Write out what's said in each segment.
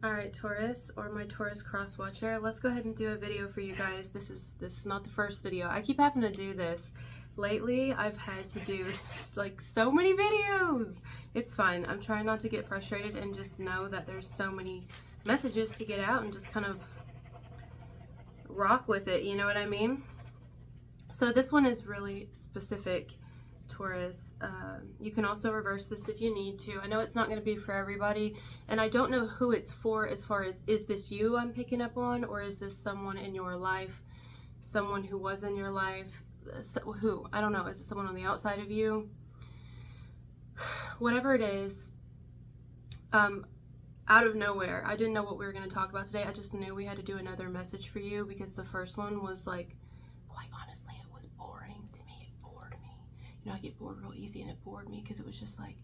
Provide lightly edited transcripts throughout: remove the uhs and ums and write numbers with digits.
Alright, Taurus, or my Taurus cross watcher, let's go ahead and do a video for you guys. This is not the first video. I keep having to do this. Lately, I've had to do like so many videos. It's fine. I'm trying not to get frustrated and just know that there's so many messages to get out and just kind of rock with it, you know what I mean? So this one is really specific, Taurus. You can also reverse this if you need to. I know it's not going to be for everybody, and I don't know who it's for as far as, is this you I'm picking up on, or is this someone in your life, someone who was in your life, who, I don't know, is it someone on the outside of you? Whatever it is, out of nowhere, I didn't know what we were going to talk about today. I just knew we had to do another message for you because the first one was like, quite honestly, it was boring to me. It bored me. You know, I get bored real easy, and it bored me because it was just like,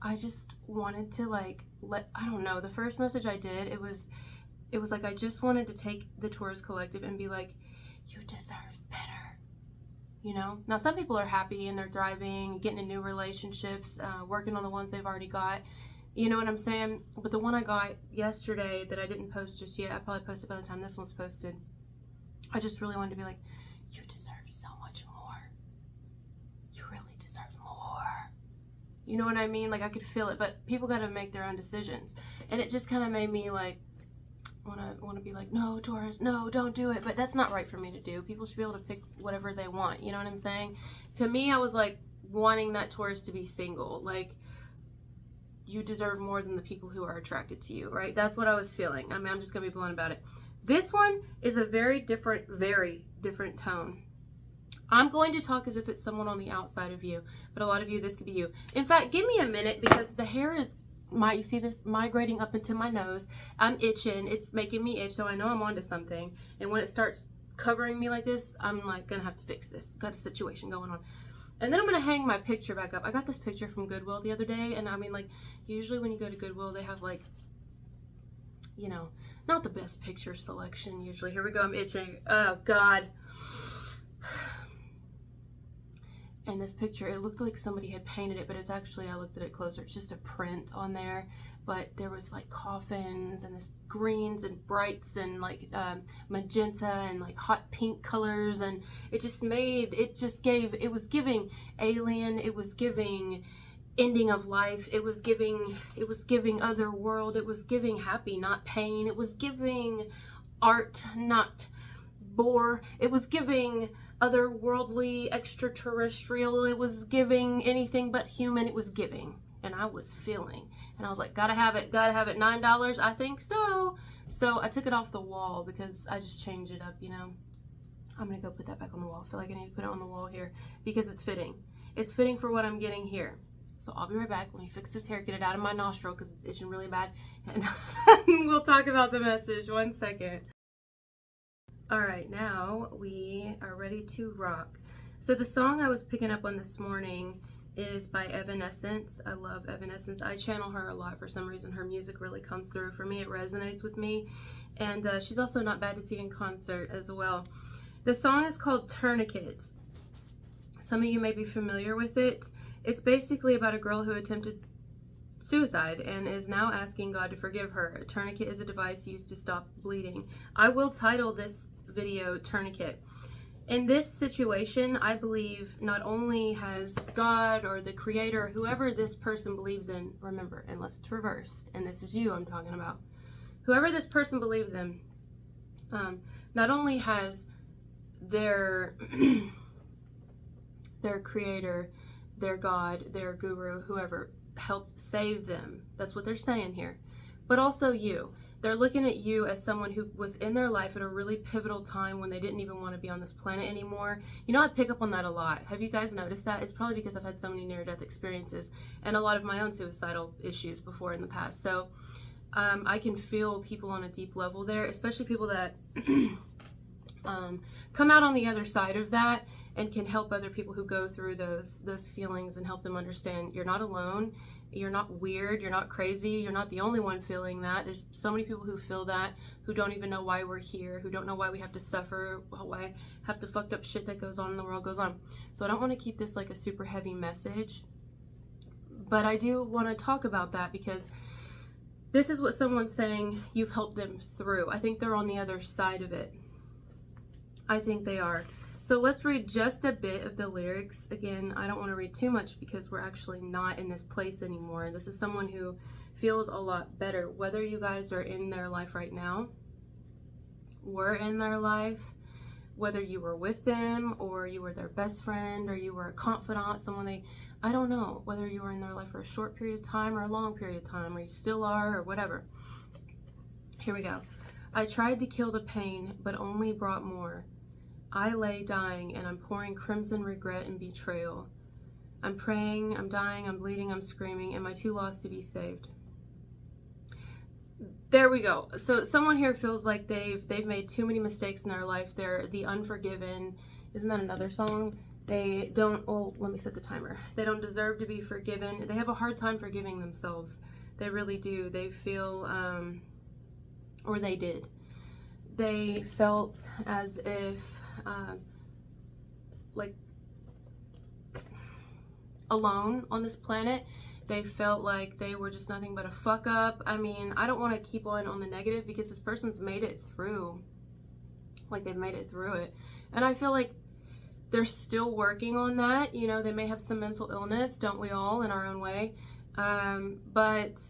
I just wanted to like I don't know, the first message I did, it was like I just wanted to take the Taurus collective and be like, you deserve better. You know, now some people are happy and they're thriving, getting in new relationships, working on the ones they've already got. You know what I'm saying? But the one I got yesterday that I didn't post just yet, I probably posted by the time this one's posted. I just really wanted to be like, you deserve so much more. You really deserve more. You know what I mean? Like, I could feel it, but people got to make their own decisions. And it just kind of made me like, want to be like, no, Taurus, no, don't do it. But that's not right for me to do. People should be able to pick whatever they want. You know what I'm saying? To me, I was like wanting that Taurus to be single. Like, you deserve more than the people who are attracted to you, right? That's what I was feeling. I mean, I'm just going to be blunt about it. This one is a very different tone. I'm going to talk as if it's someone on the outside of you, but a lot of you, this could be you. In fact, give me a minute because the hair is, you see this migrating up into my nose. I'm itching. It's making me itch, so I know I'm onto something. And when it starts covering me like this, I'm like going to have to fix this. Got a situation going on. And then I'm going to hang my picture back up. I got this picture from Goodwill the other day, and I mean, like, usually when you go to Goodwill, they have, like, you know, not the best picture selection usually. Here we go, I'm itching. Oh, God. And this picture, it looked like somebody had painted it, but it's actually, I looked at it closer, it's just a print on there. But there was like coffins and this greens and brights and like magenta and like hot pink colors, and it was giving alien, it was giving ending of life, it was giving other world, it was giving happy, not pain, it was giving art, not bore, it was giving otherworldly, extraterrestrial, it was giving anything but human, it was giving. And I was feeling, and I was like, gotta have it, $9, I think so. So I took it off the wall because I just changed it up, you know. I'm gonna go put that back on the wall. I feel like I need to put it on the wall here because it's fitting. It's fitting for what I'm getting here. So I'll be right back. Let me fix this hair, get it out of my nostril because it's itching really bad, and we'll talk about the message. 1 second. All right, now we are ready to rock. So the song I was picking up on this morning is by Evanescence. I love Evanescence. I channel her a lot for some reason. Her music really comes through for me. It resonates with me. And she's also not bad to see in concert as well. The song is called Tourniquet. Some of you may be familiar with it. It's basically about a girl who attempted suicide and is now asking God to forgive her. A tourniquet is a device used to stop bleeding. I will title this video Tourniquet. In this situation, I believe not only has God or the creator, whoever this person believes in, remember, unless it's reversed, and this is you I'm talking about, whoever this person believes in, not only has their creator, their God, their guru, whoever helped save them, that's what they're saying here, but also you. They're looking at you as someone who was in their life at a really pivotal time when they didn't even want to be on this planet anymore. You know, I pick up on that a lot. Have you guys noticed that? It's probably because I've had so many near-death experiences and a lot of my own suicidal issues before in the past. So I can feel people on a deep level there, especially people that come out on the other side of that and can help other people who go through those feelings and help them understand you're not alone. You're not weird, you're not crazy, you're not the only one feeling that. There's so many people who feel that, who don't even know why we're here, who don't know why we have to suffer, why half the fucked up shit that goes on in the world goes on. So I don't want to keep this like a super heavy message, but I do want to talk about that because This is what someone's saying you've helped them through. I think they're on the other side of it. I think they are. So let's read just a bit of the lyrics. Again, I don't want to read too much because we're actually not in this place anymore. This is someone who feels a lot better. Whether you guys are in their life right now, were in their life, whether you were with them or you were their best friend or you were a confidant, someone I don't know, whether you were in their life for a short period of time or a long period of time, or you still are, or whatever. Here we go. I tried to kill the pain, but only brought more. I lay dying, and I'm pouring crimson regret and betrayal. I'm praying, I'm dying, I'm bleeding, I'm screaming. Am I too lost to be saved? There we go. So someone here feels like they've made too many mistakes in their life. They're the unforgiven. Isn't that another song? They don't, oh, let me set the timer. They don't deserve to be forgiven. They have a hard time forgiving themselves. They really do. They feel, or they did. They felt as if, like, alone on this planet. They felt like they were just nothing but a fuck up. I mean, I don't want to keep on the negative because this person's made it through. Like, they've made it through it. And I feel like they're still working on that. You know, they may have some mental illness, don't we all, in our own way. But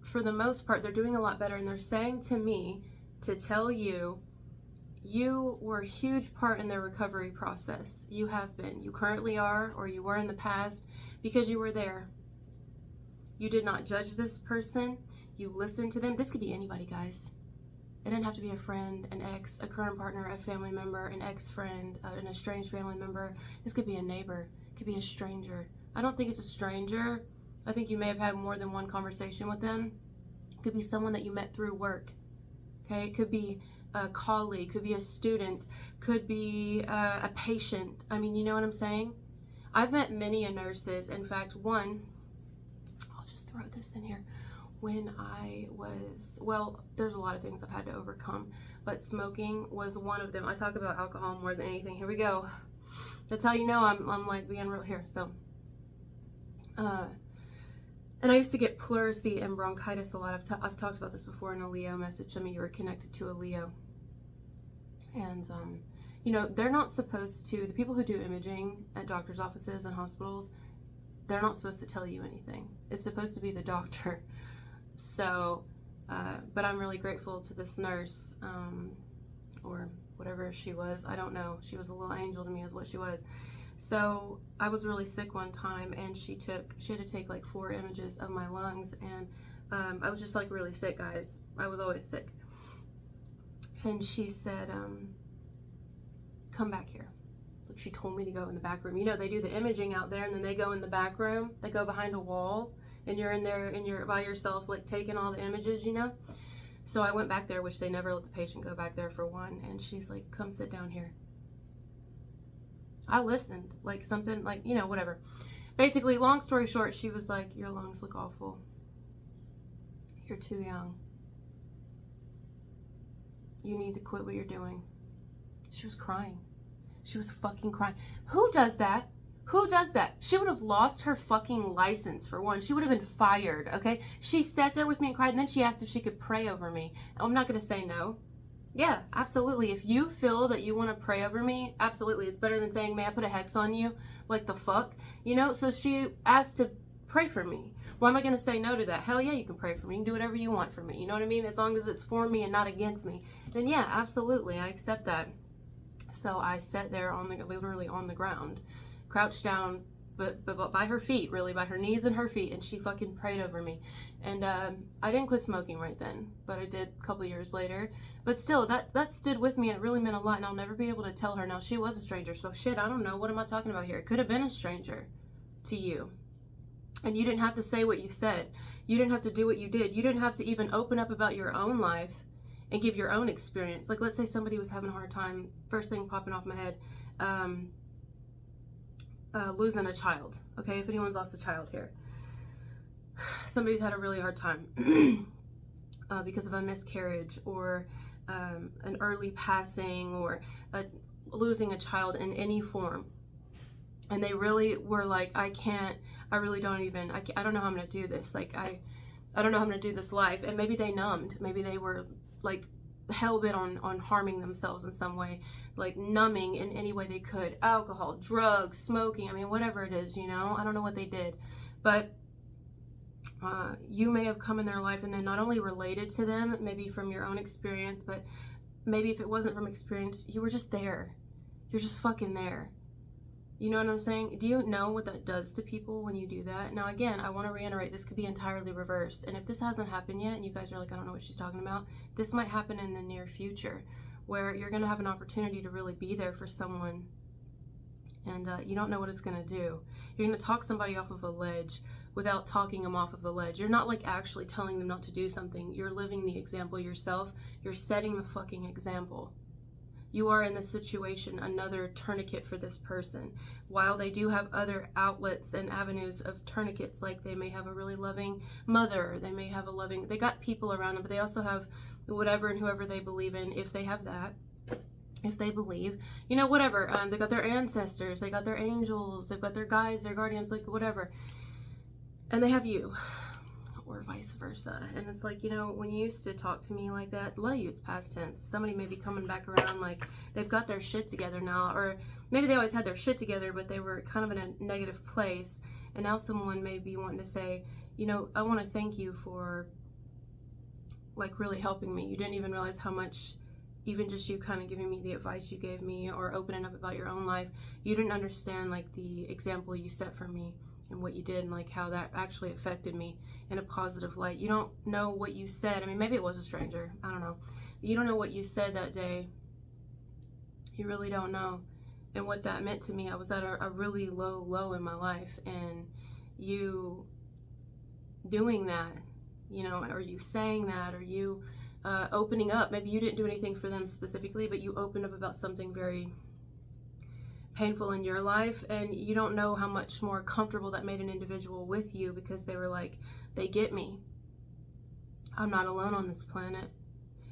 for the most part, they're doing a lot better. And they're saying to me to tell you, you were a huge part in their recovery process. You have been. You currently are, or you were in the past, because you were there. You did not judge this person. You listened to them. This could be anybody, guys. It didn't have to be a friend, an ex, a current partner, a family member, an ex-friend, an estranged family member. This could be a neighbor. It could be a stranger. I don't think it's a stranger. I think you may have had more than one conversation with them. It could be someone that you met through work. Okay? It could be a colleague, could be a student, could be a patient. I mean, you know what I'm saying? I've met many nurses. In fact, one, I'll just throw this in here. When I was, well, there's a lot of things I've had to overcome, but smoking was one of them. I talk about alcohol more than anything. Here we go. That's how you know I'm like being real here. So, and I used to get pleurisy and bronchitis a lot. I've talked about this before in a Leo message. Some of you are connected to a Leo. And, you know, they're not supposed to, the people who do imaging at doctor's offices and hospitals, they're not supposed to tell you anything. It's supposed to be the doctor. So, but I'm really grateful to this nurse, or whatever she was. I don't know. She was a little angel to me is what she was. So I was really sick one time, and she had to take like 4 images of my lungs, and I was just like really sick, guys. I was always sick. And she said, come back here. Like, she told me to go in the back room. You know, they do the imaging out there, and then they go in the back room. They go behind a wall, and you're in there, and you're by yourself, like taking all the images, you know? So I went back there, which they never let the patient go back there for one. And she's like, come sit down here. I listened, like something, like, you know, whatever. Basically, long story short, she was like, your lungs look awful. You're too young. You need to quit what you're doing. She was crying. She was fucking crying. Who does that? Who does that? She would have lost her fucking license for one. She would have been fired, okay? She sat there with me and cried, and then she asked if she could pray over me. I'm not going to say no. Yeah, absolutely. If you feel that you want to pray over me, absolutely. It's better than saying, may I put a hex on you? Like the fuck? You know, so she asked to pray for me. Why am I going to say no to that? Hell yeah, you can pray for me. You can do whatever you want for me. You know what I mean? As long as it's for me and not against me. Then yeah, absolutely. I accept that. So I sat there literally on the ground, crouched down, but by her feet, really, by her knees and her feet, and she fucking prayed over me. And I didn't quit smoking right then, but I did a couple years later. But still, that stood with me, and it really meant a lot, and I'll never be able to tell her. Now, she was a stranger, so shit, I don't know. What am I talking about here? It could have been a stranger to you. And you didn't have to say what you said. You didn't have to do what you did. You didn't have to even open up about your own life and give your own experience. Like, let's say somebody was having a hard time, first thing popping off my head, losing a child. Okay, if anyone's lost a child here. Somebody's had a really hard time because of a miscarriage, or an early passing, or losing a child in any form. And they really were like, I don't know how I'm going to do this. Like, I don't know how I'm going to do this life. And maybe they numbed. Maybe they were like hell-bent on harming themselves in some way, like numbing in any way they could. Alcohol, drugs, smoking, I mean, whatever it is, you know. I don't know what they did. But you may have come in their life and then not only related to them, maybe from your own experience, but maybe if it wasn't from experience, you were just there. You're just fucking there. You know what I'm saying? Do you know what that does to people when you do that? Now, again, I want to reiterate, this could be entirely reversed. And if this hasn't happened yet, and you guys are like, I don't know what she's talking about, this might happen in the near future, where you're going to have an opportunity to really be there for someone, and you don't know what it's going to do. You're going to talk somebody off of a ledge without talking them off of the ledge. You're not like actually telling them not to do something. You're living the example yourself. You're setting the fucking example. You are in this situation another tourniquet for this person. While they do have other outlets and avenues of tourniquets, like they may have a really loving mother, they may have a loving, they got people around them, but they also have whatever and whoever they believe in, if they have that, if they believe, you know, whatever. They got their ancestors, they got their angels, they've got their guides, their guardians, like whatever. And they have you, or vice versa. And it's like, you know, when you used to talk to me like that, a lot of you, it's past tense. Somebody may be coming back around like they've got their shit together now, or maybe they always had their shit together, but they were kind of in a negative place. And now someone may be wanting to say, you know, I want to thank you for like really helping me. You didn't even realize how much, even just you kind of giving me the advice you gave me or opening up about your own life, you didn't understand like the example you set for me and what you did and like how that actually affected me in a positive light. You don't know what you said. I mean, maybe it was a stranger. I don't know. You don't know what you said that day. You really don't know. And what that meant to me, I was at a really low in my life, and you doing that, you know, or you saying that, or you opening up. Maybe you didn't do anything for them specifically, but you opened up about something very painful in your life, and you don't know how much more comfortable that made an individual with you, because they were like, they get me. I'm not alone on this planet.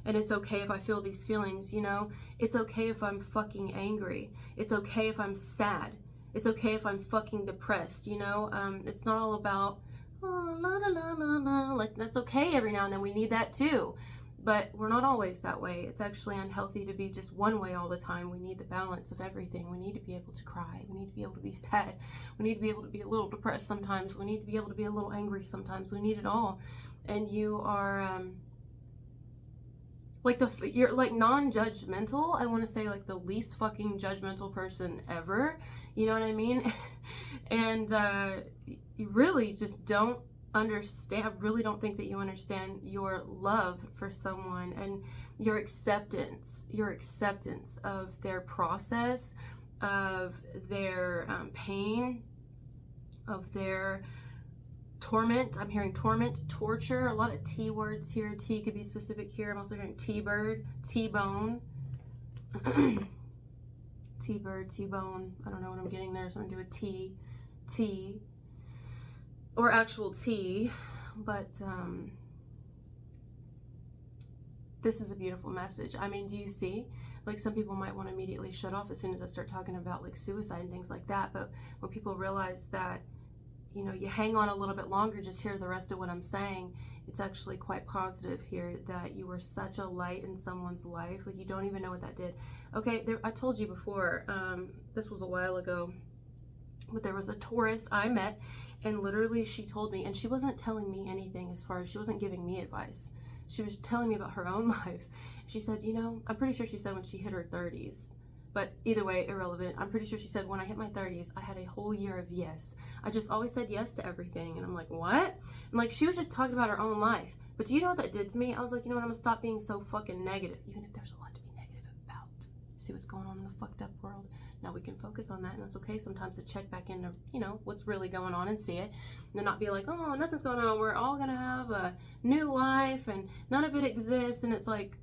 And it's okay if I feel these feelings, you know? It's okay if I'm fucking angry. It's okay if I'm sad. It's okay if I'm fucking depressed, you know? It's not all about, oh, la la la la la. Like, that's okay every now and then. We need that too. But we're not always that way. It's actually unhealthy to be just one way all the time. We need the balance of everything. We need to be able to cry. We need to be able to be sad. We need to be able to be a little depressed sometimes. We need to be able to be a little angry sometimes. We need it all. And you are you're like non-judgmental. I want to say like the least fucking judgmental person ever. You know what I mean? And you really just don't understand. I really don't think that you understand your love for someone and your acceptance of their process, of their pain, of their torment. I'm hearing torment, torture, a lot of T words here. T could be specific here. I'm also hearing T-bird, T-bone, T-bird, T-bone. I don't know what I'm getting there, so I'm going to do a T, or actual tea, but this is a beautiful message. I mean, do you see? Like, some people might want to immediately shut off as soon as I start talking about like suicide and things like that, but when people realize that, you know, you hang on a little bit longer, just hear the rest of what I'm saying, it's actually quite positive here, that you were such a light in someone's life. Like, you don't even know what that did. Okay, I told you before, this was a while ago, but there was a Taurus I met, and literally she told me, and she wasn't telling me anything as far as, she wasn't giving me advice. She was telling me about her own life. She said, you know, I'm pretty sure she said when she hit her 30s, but either way, irrelevant. I'm pretty sure she said when I hit my 30s, I had a whole year of yes. I just always said yes to everything. And I'm like, what? And like, she was just talking about her own life. But do you know what that did to me? I was like, you know what, I'm gonna stop being so fucking negative, even if there's a lot to be negative about. See what's going on in the fucked up world? Now we can focus on that, and that's okay sometimes to check back into, you know, what's really going on and see it, and then not be like, oh, nothing's going on, we're all gonna have a new life and none of it exists. And it's like,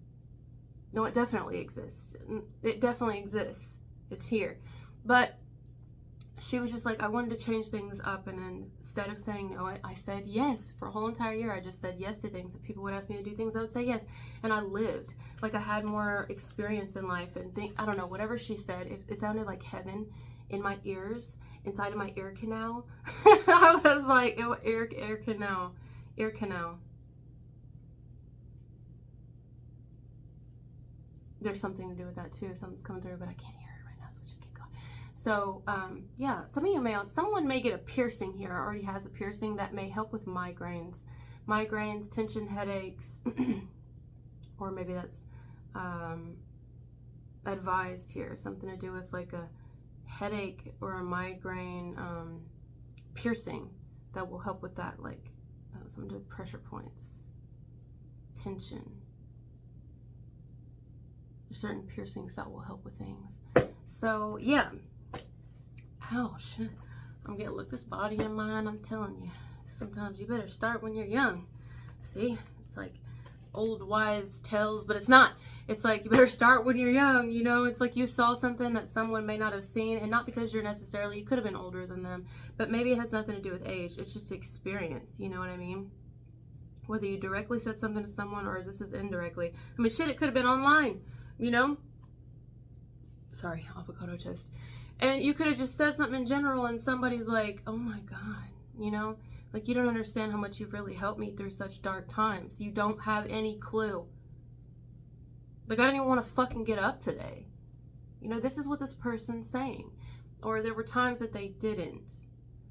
no, it definitely exists. It definitely exists. It's here. But she was just like, I wanted to change things up, and then instead of saying no, I said yes. For a whole entire year, I just said yes to things. If people would ask me to do things, I would say yes. And I lived. Like, I had more experience in life, and I don't know, whatever she said, it sounded like heaven in my ears, inside of my ear canal. I was like, ear canal. there's something to do with that too. Something's coming through, but I can't hear it right now, so just keep going. So yeah, someone may get a piercing here, or already has a piercing that may help with migraines, tension, headaches, or maybe that's advised here, something to do with like a headache or a migraine piercing that will help with that, like something to do with pressure points, tension. There's certain piercings that will help with things. So yeah. Oh shit, I'm getting, look, this body of mine, I'm telling you, sometimes you better start when you're young. See, it's like old wise tales, but it's not. It's like you better start when you're young, you know. It's like you saw something that someone may not have seen, and not because you're necessarily, you could have been older than them, but maybe it has nothing to do with age. It's just experience, you know what I mean? Whether you directly said something to someone or this is indirectly. I mean, shit, it could have been online, you know? Sorry, avocado toast. And you could have just said something in general and somebody's like, oh my God, you know? Like, you don't understand how much you've really helped me through such dark times. You don't have any clue. Like, I didn't even want to fucking get up today. You know, this is what this person's saying. Or there were times that they didn't.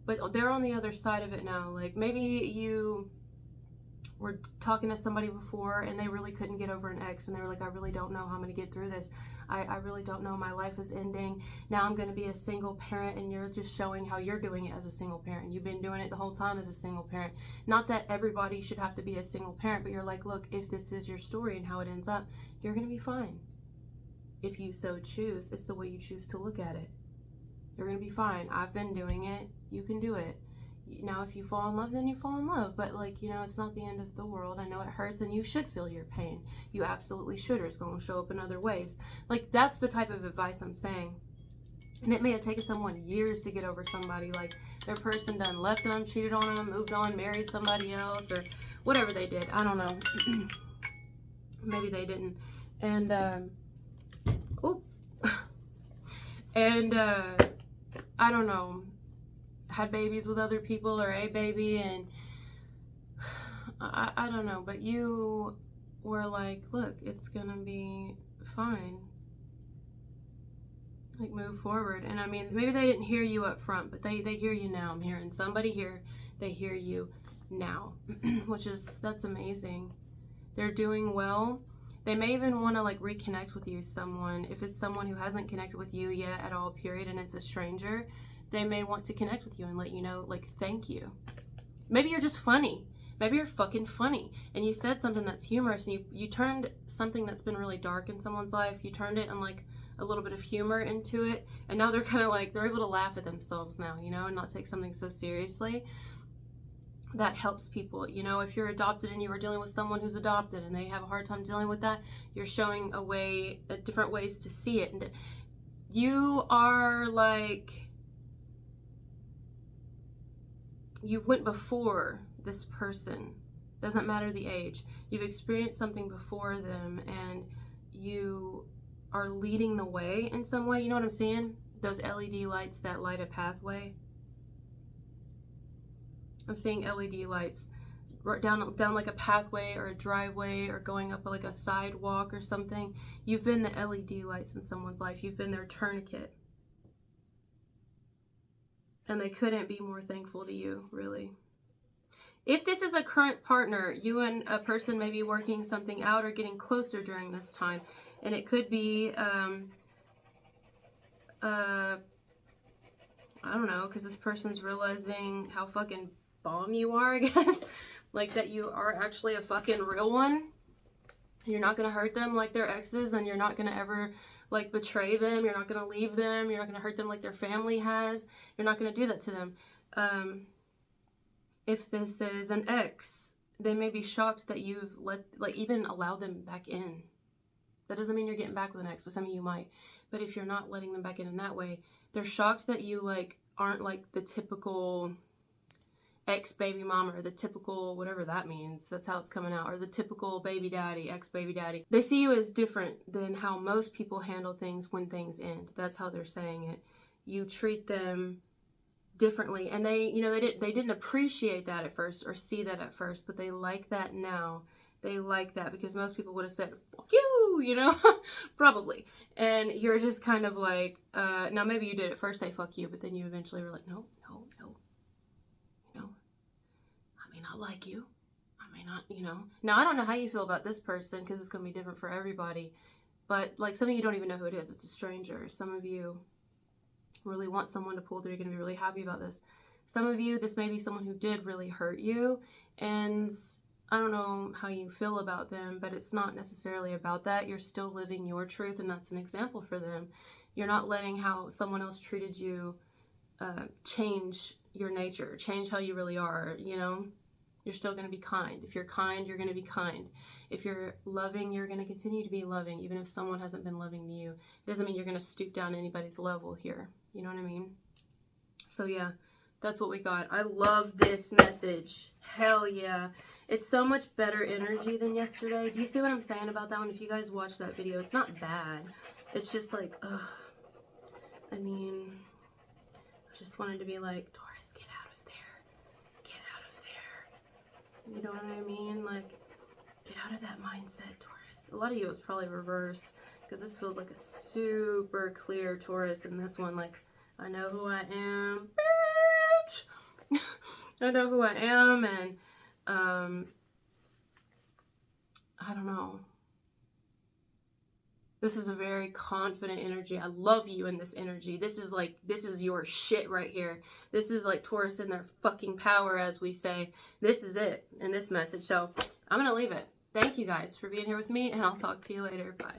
But they're on the other side of it now. Like, maybe you were talking to somebody before and they really couldn't get over an ex, and they were like, I really don't know how I'm going to get through this. I really don't know. My life is ending. Now I'm going to be a single parent, and you're just showing how you're doing it as a single parent. You've been doing it the whole time as a single parent. Not that everybody should have to be a single parent, but you're like, look, if this is your story and how it ends up, you're going to be fine. If you so choose, it's the way you choose to look at it. You're going to be fine. I've been doing it. You can do it. Now, if you fall in love, then you fall in love. But, like, you know, it's not the end of the world. I know it hurts, and you should feel your pain. You absolutely should, or it's going to show up in other ways. Like, that's the type of advice I'm saying. And it may have taken someone years to get over somebody. Like, their person done left them, cheated on them, moved on, married somebody else, or whatever they did. I don't know. Maybe they didn't. And, I don't know. Had babies with other people, or a baby, and I don't know, but you were like, look, it's gonna be fine, like, move forward. And I mean, maybe they didn't hear you up front, but they hear you now. I'm hearing somebody here, they hear you now. That's amazing. They're doing well. They may even want to, like, reconnect with you, someone, if it's someone who hasn't connected with you yet at all, period, and it's a stranger. They may want to connect with you and let you know, like, thank you. Maybe you're just funny. Maybe you're fucking funny. And you said something that's humorous, and you turned something that's been really dark in someone's life, you turned it and, like, a little bit of humor into it. And now they're kind of like, they're able to laugh at themselves now, you know, and not take something so seriously. That helps people. You know, if you're adopted and you were dealing with someone who's adopted and they have a hard time dealing with that, you're showing different ways to see it. And you are like, you've went before this person. Doesn't matter the age. You've experienced something before them, and you are leading the way in some way. You know what I'm saying? Those LED lights that light a pathway. I'm seeing LED lights down like a pathway or a driveway, or going up like a sidewalk or something. You've been the LED lights in someone's life. You've been their tourniquet. And they couldn't be more thankful to you, really. If this is a current partner, you and a person may be working something out or getting closer during this time. And it could be, I don't know, because this person's realizing how fucking bomb you are, I guess. Like, that you are actually a fucking real one. You're not going to hurt them like their exes, and you're not going to ever, like, betray them. You're not going to leave them. You're not going to hurt them like their family has. You're not going to do that to them. If this is an ex, they may be shocked that you've even allowed them back in. That doesn't mean you're getting back with an ex, but some of you might. But if you're not letting them back in that way, they're shocked that you, like, aren't like the typical ex-baby mama, or the typical whatever that means. That's how it's coming out. Or the typical baby daddy, ex-baby daddy. They see you as different than how most people handle things when things end. That's how they're saying it. You treat them differently, and they, you know, they didn't appreciate that at first or see that at first, but they like that now. They like that because most people would have said, fuck you, you know, probably. And you're just kind of like, now maybe you did at first say fuck you, but then you eventually were like, no, no, no, you know, I may not like you. I may not, you know. Now, I don't know how you feel about this person because it's going to be different for everybody. But like some of you don't even know who it is. It's a stranger. Some of you really want someone to pull through. You're going to be really happy about this. Some of you, this may be someone who did really hurt you. And I don't know how you feel about them, but it's not necessarily about that. You're still living your truth, and that's an example for them. You're not letting how someone else treated you change your nature, change how you really are, you know? You're still going to be kind. If you're kind, you're going to be kind. If you're loving, you're going to continue to be loving, even if someone hasn't been loving to you. It doesn't mean you're going to stoop down to anybody's level here. You know what I mean? So yeah, that's what we got. I love this message. Hell yeah. It's so much better energy than yesterday. Do you see what I'm saying about that one? If you guys watch that video, it's not bad. It's just like, ugh. I mean, I just wanted to be like, Taurus, get out of there. Get out of there. You know what I mean? Like, get out of that mindset, Taurus. A lot of you, it's probably reversed because this feels like a super clear Taurus, and this one, like, I know who I am, bitch. I know who I am, and I don't know. This is a very confident energy. I love you in this energy. This is like, this is your shit right here. This is like Taurus in their fucking power, as we say. This is it in this message. So I'm going to leave it. Thank you guys for being here with me, and I'll talk to you later. Bye.